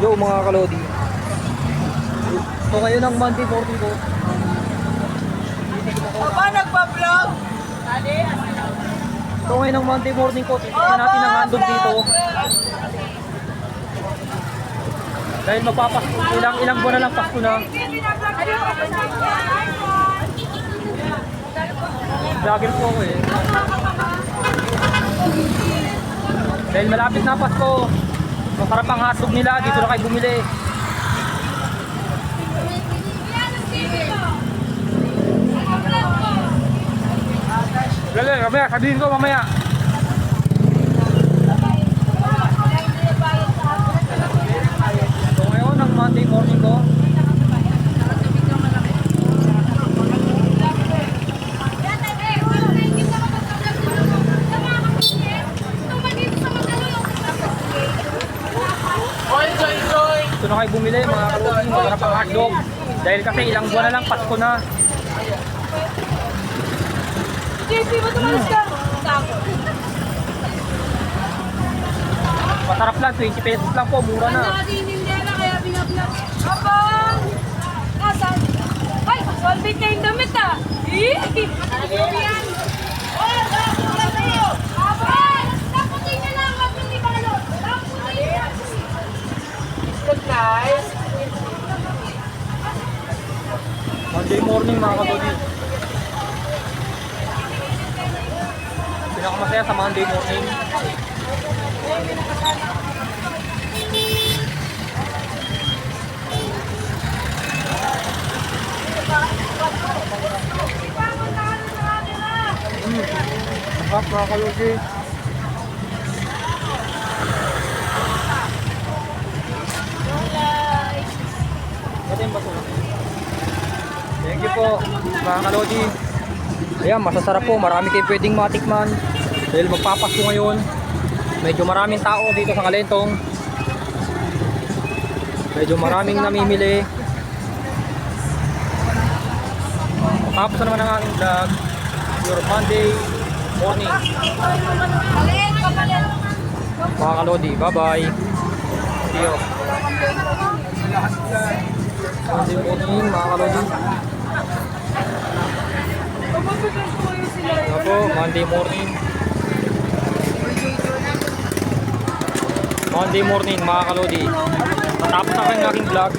Yo mga kalodi. So ngayon ang Monday morning ko. Papa, nagpa-vlog? So ngayon ang Monday morning ko. Titignan natin ang handog dito. Dahil magpapasko. Ilang buwan na lang Pasko na. Vlogger po ako eh. Dahil malapit na Pasko. Masarap ang hotdog nila. Dito na kayo bumili. Lalo, mamaya, sabihin ko mamaya. So ngayon, ang Monday morning ko. Ito na kayo bumili, mga kalugin, masarap ang hotdog. Dahil kasi ilang buwan na lang, Pasko na. JC, ba't tumalas ka? Masarap lang, 20 pesos lang po, mura na. Nakatinindera kaya binablog. Abang! Nasaan? Ay, solvit na yung damit ah! Ano yan? Abang! Taputin niya lang, wag hindi balot. Taputin niya. Good guys. Monday morning mga kalodi. Pinakamasaya sa Monday morning. Sarap mga kalodi. Pati yung baso. Thank you po mga kalodi. Ayan, masasarap po. Marami kayong pwedeng matikman. Dahil magpapasko ngayon. Medyo maraming tao dito sa Kalentong. Medyo maraming namimili. Tapos na naman ang aking vlog. Your Monday morning. Palit, papalit. Mga kalodi, bye bye. See you. Monday morning mga kalodi. Ako, Monday morning. Monday morning mga kalodi. Matapos na ang aking vlog.